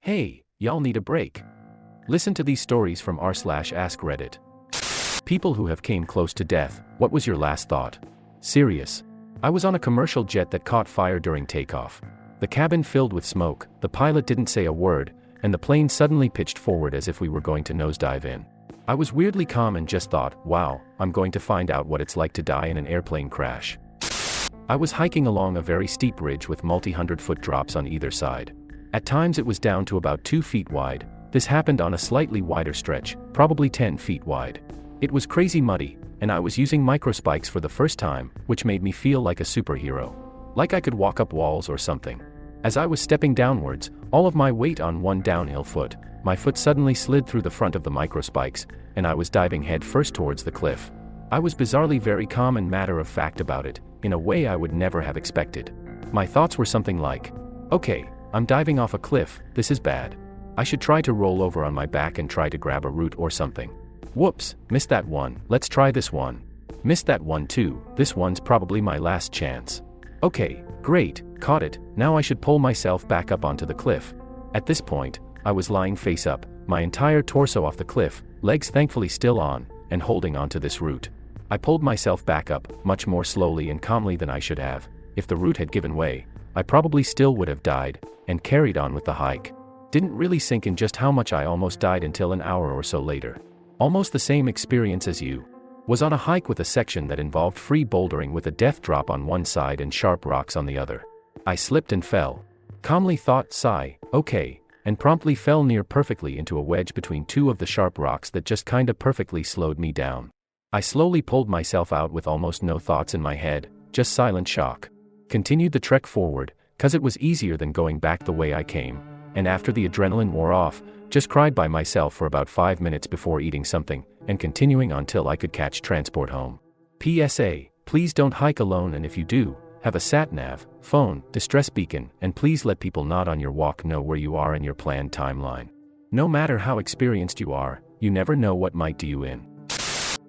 Hey, y'all need a break. Listen to these stories from r/AskReddit. People who have came close to death. What was your last thought? Serious. I was on a commercial jet that caught fire during takeoff. The cabin filled with smoke, the pilot didn't say a word, and the plane suddenly pitched forward as if we were going to nosedive in. I was weirdly calm and just thought, wow, I'm going to find out what it's like to die in an airplane crash. I was hiking along a very steep ridge with multi-hundred-foot drops on either side. At times it was down to about 2 feet wide. This happened on a slightly wider stretch, probably 10 feet wide. It was crazy muddy, and I was using microspikes for the first time, which made me feel like a superhero. Like I could walk up walls or something. As I was stepping downwards, all of my weight on one downhill foot, my foot suddenly slid through the front of the microspikes, and I was diving head first towards the cliff. I was bizarrely very calm and matter-of-fact about it, in a way I would never have expected. My thoughts were something like, okay, I'm diving off a cliff, this is bad. I should try to roll over on my back and try to grab a root or something. Whoops, missed that one, let's try this one. Missed that one too, this one's probably my last chance. Okay, great, caught it, now I should pull myself back up onto the cliff. At this point, I was lying face up, my entire torso off the cliff, legs thankfully still on, and holding onto this root. I pulled myself back up, much more slowly and calmly than I should have. If the root had given way, I probably still would have died, and carried on with the hike. Didn't really sink in just how much I almost died until an hour or so later. Almost the same experience as you. Was on a hike with a section that involved free bouldering with a death drop on one side and sharp rocks on the other. I slipped and fell. Calmly thought, sigh, okay, and promptly fell near perfectly into a wedge between two of the sharp rocks that just kinda perfectly slowed me down. I slowly pulled myself out with almost no thoughts in my head, just silent shock. Continued the trek forward, 'cause it was easier than going back the way I came, and after the adrenaline wore off, just cried by myself for about 5 minutes before eating something, and continuing until I could catch transport home. PSA, please don't hike alone, and if you do, have a sat-nav, phone, distress beacon, and please let people not on your walk know where you are in your planned timeline. No matter how experienced you are, you never know what might do you in.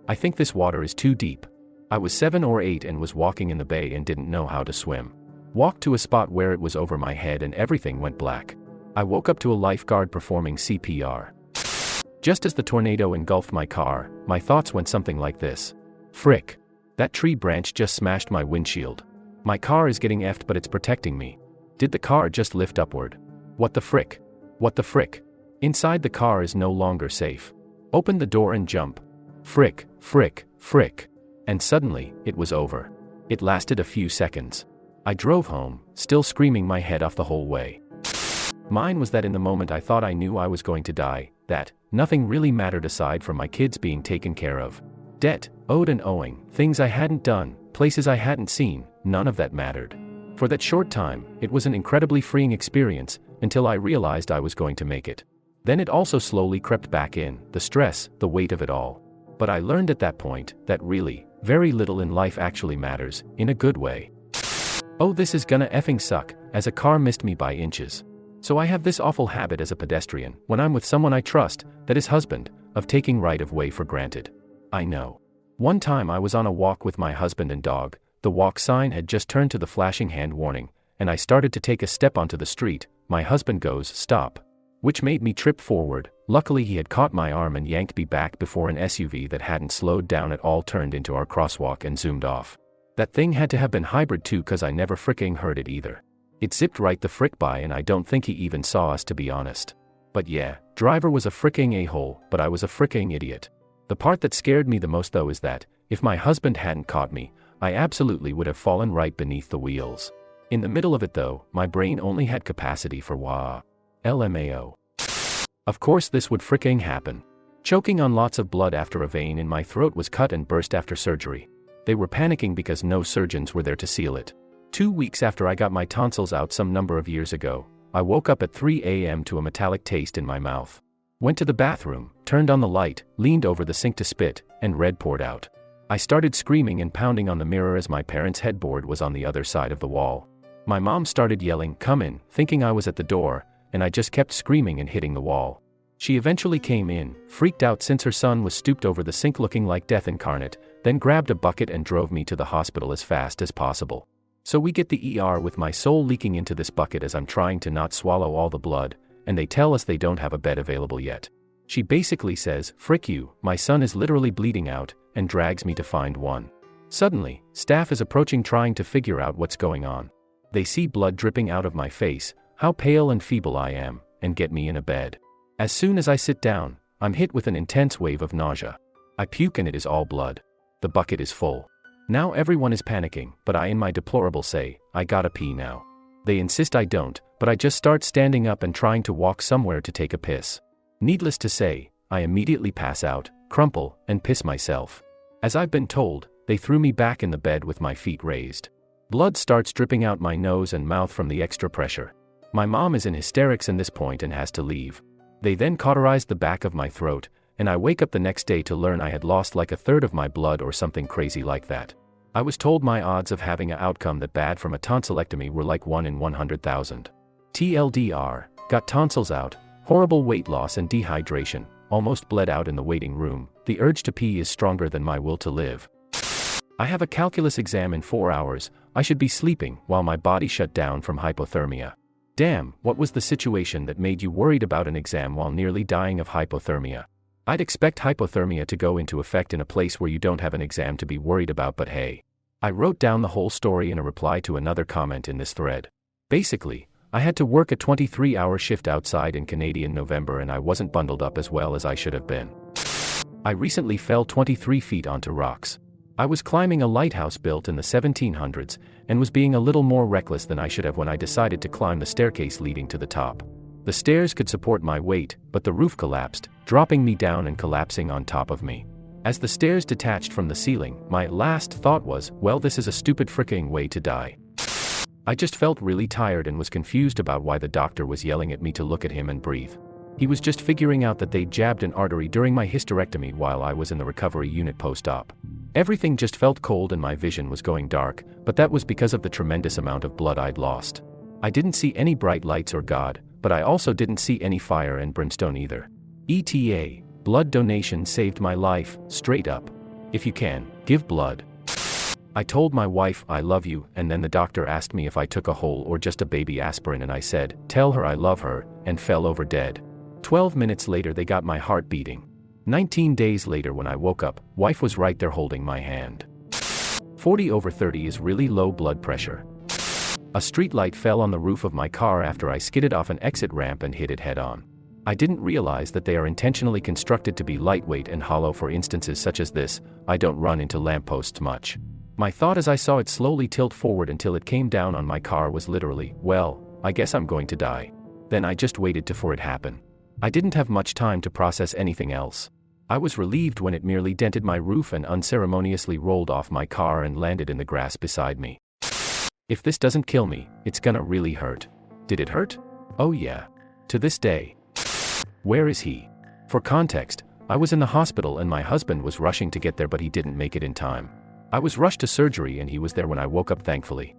I think this water is too deep. I was 7 or 8 and was walking in the bay and didn't know how to swim. Walked to a spot where it was over my head and everything went black. I woke up to a lifeguard performing CPR. Just as the tornado engulfed my car, my thoughts went something like this. Frick. That tree branch just smashed my windshield. My car is getting effed but it's protecting me. Did the car just lift upward? What the frick? What the frick? Inside the car is no longer safe. Open the door and jump. Frick, frick, frick. And suddenly, it was over. It lasted a few seconds. I drove home, still screaming my head off the whole way. Mine was that in the moment I thought I knew I was going to die, that nothing really mattered aside from my kids being taken care of. Debt, owed and owing, things I hadn't done, places I hadn't seen, none of that mattered. For that short time, it was an incredibly freeing experience, until I realized I was going to make it. Then it also slowly crept back in, the stress, the weight of it all. But I learned at that point, that really, very little in life actually matters, in a good way. Oh, this is gonna effing suck, as a car missed me by inches. So I have this awful habit as a pedestrian, when I'm with someone I trust, that is husband, of taking right of way for granted. I know. One time I was on a walk with my husband and dog, the walk sign had just turned to the flashing hand warning, and I started to take a step onto the street, my husband goes, stop. Which made me trip forward. Luckily he had caught my arm and yanked me back before an SUV that hadn't slowed down at all turned into our crosswalk and zoomed off. That thing had to have been hybrid too, 'cause I never fricking heard it either. It zipped right the frick by and I don't think he even saw us, to be honest. But yeah, driver was a fricking a-hole, but I was a fricking idiot. The part that scared me the most though is that, if my husband hadn't caught me, I absolutely would have fallen right beneath the wheels. In the middle of it though, my brain only had capacity for wah. LMAO. Of course this would fricking happen. Choking on lots of blood after a vein in my throat was cut and burst after surgery. They were panicking because no surgeons were there to seal it. 2 weeks after I got my tonsils out some number of years ago, I woke up at 3 a.m. to a metallic taste in my mouth. Went to the bathroom, turned on the light, leaned over the sink to spit, and red poured out. I started screaming and pounding on the mirror as my parents' headboard was on the other side of the wall. My mom started yelling, "Come in," thinking I was at the door, and I just kept screaming and hitting the wall. She eventually came in, freaked out since her son was stooped over the sink looking like death incarnate, then grabbed a bucket and drove me to the hospital as fast as possible. So we get the ER with my soul leaking into this bucket as I'm trying to not swallow all the blood, and they tell us they don't have a bed available yet. She basically says, "Frick you, my son is literally bleeding out," and drags me to find one. Suddenly, staff is approaching trying to figure out what's going on. They see blood dripping out of my face, how pale and feeble I am, and get me in a bed. As soon as I sit down, I'm hit with an intense wave of nausea. I puke and it is all blood. The bucket is full. Now everyone is panicking, but I in my deplorable say, "I gotta pee now." They insist I don't, but I just start standing up and trying to walk somewhere to take a piss. Needless to say, I immediately pass out, crumple, and piss myself. As I've been told, they threw me back in the bed with my feet raised. Blood starts dripping out my nose and mouth from the extra pressure. My mom is in hysterics at this point and has to leave. They then cauterized the back of my throat, and I wake up the next day to learn I had lost like a third of my blood or something crazy like that. I was told my odds of having an outcome that bad from a tonsillectomy were like 1 in 100,000. TLDR, got tonsils out, horrible weight loss and dehydration, almost bled out in the waiting room, the urge to pee is stronger than my will to live. I have a calculus exam in 4 hours, I should be sleeping while my body shut down from hypothermia. Damn, what was the situation that made you worried about an exam while nearly dying of hypothermia? I'd expect hypothermia to go into effect in a place where you don't have an exam to be worried about, but hey. I wrote down the whole story in a reply to another comment in this thread. Basically, I had to work a 23-hour shift outside in Canadian November and I wasn't bundled up as well as I should have been. I recently fell 23 feet onto rocks. I was climbing a lighthouse built in the 1700s, and was being a little more reckless than I should have when I decided to climb the staircase leading to the top. The stairs could support my weight, but the roof collapsed, dropping me down and collapsing on top of me. As the stairs detached from the ceiling, my last thought was, well, this is a stupid fricking way to die. I just felt really tired and was confused about why the doctor was yelling at me to look at him and breathe. He was just figuring out that they jabbed an artery during my hysterectomy while I was in the recovery unit post-op. Everything just felt cold and my vision was going dark, but that was because of the tremendous amount of blood I'd lost. I didn't see any bright lights or God, but I also didn't see any fire and brimstone either. ETA, blood donation saved my life, straight up. If you can, give blood. I told my wife I love you, and then the doctor asked me if I took a whole or just a baby aspirin and I said, tell her I love her, and fell over dead. 12 minutes later they got my heart beating. 19 days later when I woke up, wife was right there holding my hand. 40/30 is really low blood pressure. A street light fell on the roof of my car after I skidded off an exit ramp and hit it head on. I didn't realize that they are intentionally constructed to be lightweight and hollow for instances such as this. I don't run into lampposts much. My thought as I saw it slowly tilt forward until it came down on my car was literally, well, I guess I'm going to die. Then I just waited for it happen. I didn't have much time to process anything else. I was relieved when it merely dented my roof and unceremoniously rolled off my car and landed in the grass beside me. If this doesn't kill me, it's gonna really hurt. Did it hurt? Oh yeah. To this day. Where is he? For context, I was in the hospital and my husband was rushing to get there but he didn't make it in time. I was rushed to surgery and he was there when I woke up thankfully.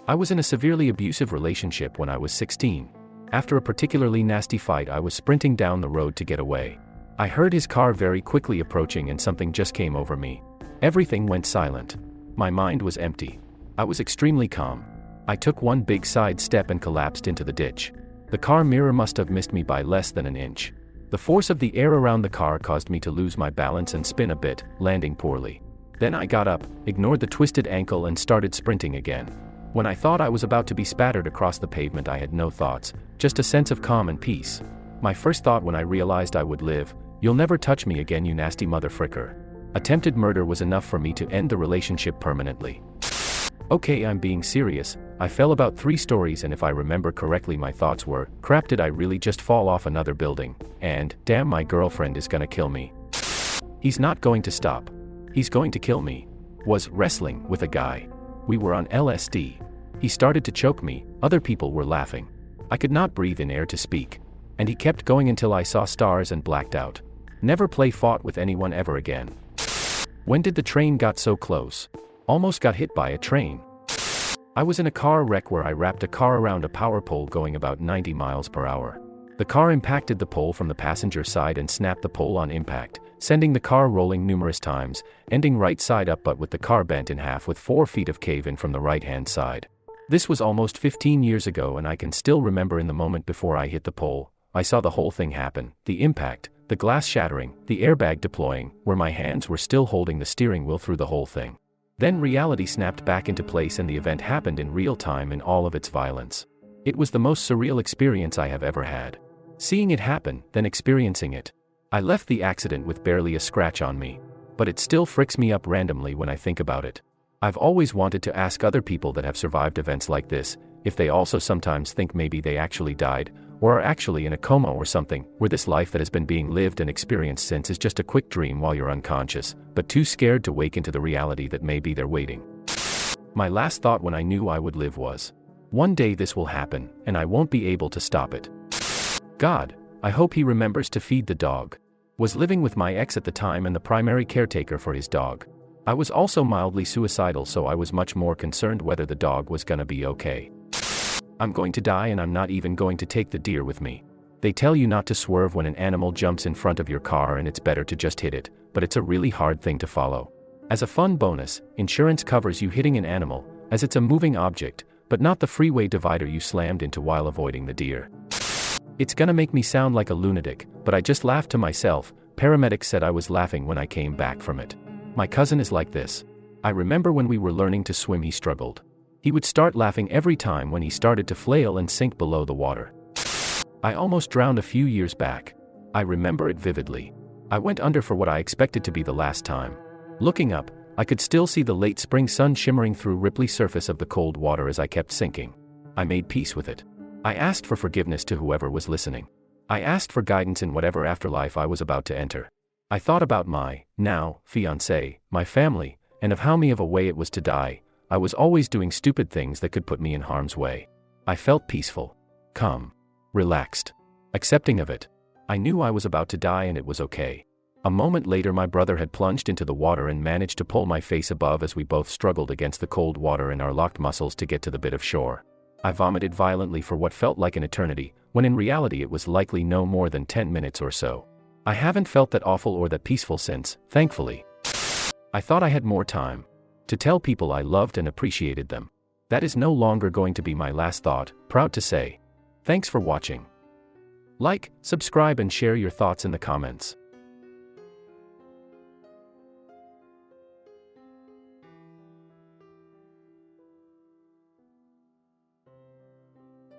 I was in a severely abusive relationship when I was 16. After a particularly nasty fight I was sprinting down the road to get away. I heard his car very quickly approaching and something just came over me. Everything went silent. My mind was empty. I was extremely calm. I took one big side step and collapsed into the ditch. The car mirror must have missed me by less than an inch. The force of the air around the car caused me to lose my balance and spin a bit, landing poorly. Then I got up, ignored the twisted ankle and started sprinting again. When I thought I was about to be spattered across the pavement I had no thoughts, just a sense of calm and peace. My first thought when I realized I would live, you'll never touch me again you nasty motherfricker. Attempted murder was enough for me to end the relationship permanently. Okay, I'm being serious, I fell about 3 stories and if I remember correctly my thoughts were, crap did I really just fall off another building, and, damn my girlfriend is gonna kill me. He's not going to stop. He's going to kill me. Was wrestling with a guy. We were on LSD. He started to choke me, other people were laughing. I could not breathe in air to speak. And he kept going until I saw stars and blacked out. Never fought with anyone ever again. When did the train got so close? Almost got hit by a train. I was in a car wreck where I wrapped a car around a power pole going about 90 miles per hour. The car impacted the pole from the passenger side and snapped the pole on impact, sending the car rolling numerous times, ending right side up but with the car bent in half with 4 feet of cave-in from the right-hand side. This was almost 15 years ago, and I can still remember in the moment before I hit the pole, I saw the whole thing happen, the impact, the glass shattering, the airbag deploying, where my hands were still holding the steering wheel through the whole thing. Then reality snapped back into place and the event happened in real time in all of its violence. It was the most surreal experience I have ever had. Seeing it happen, then experiencing it. I left the accident with barely a scratch on me. But it still fricks me up randomly when I think about it. I've always wanted to ask other people that have survived events like this, if they also sometimes think maybe they actually died, or are actually in a coma or something, where this life that has been being lived and experienced since is just a quick dream while you're unconscious, but too scared to wake into the reality that maybe they're waiting. My last thought when I knew I would live was, one day this will happen, and I won't be able to stop it. God, I hope he remembers to feed the dog. Was living with my ex at the time and the primary caretaker for his dog. I was also mildly suicidal, so I was much more concerned whether the dog was gonna be okay. I'm going to die and I'm not even going to take the deer with me. They tell you not to swerve when an animal jumps in front of your car and it's better to just hit it, but it's a really hard thing to follow. As a fun bonus, insurance covers you hitting an animal, as it's a moving object, but not the freeway divider you slammed into while avoiding the deer. It's gonna make me sound like a lunatic, but I just laughed to myself. Paramedics said I was laughing when I came back from it. My cousin is like this. I remember when we were learning to swim he struggled. He would start laughing every time when he started to flail and sink below the water. I almost drowned a few years back. I remember it vividly. I went under for what I expected to be the last time. Looking up, I could still see the late spring sun shimmering through ripply surface of the cold water as I kept sinking. I made peace with it. I asked for forgiveness to whoever was listening. I asked for guidance in whatever afterlife I was about to enter. I thought about my, now, fiancé, my family, and of how me of a way it was to die. I was always doing stupid things that could put me in harm's way. I felt peaceful, calm, relaxed, accepting of it. I knew I was about to die and it was okay. A moment later my brother had plunged into the water and managed to pull my face above as we both struggled against the cold water and our locked muscles to get to the bit of shore. I vomited violently for what felt like an eternity, when in reality it was likely no more than 10 minutes or so. I haven't felt that awful or that peaceful since, thankfully. I thought I had more time to tell people I loved and appreciated them. That is no longer going to be my last thought, proud to say. Thanks for watching. Like, subscribe and share your thoughts in the comments.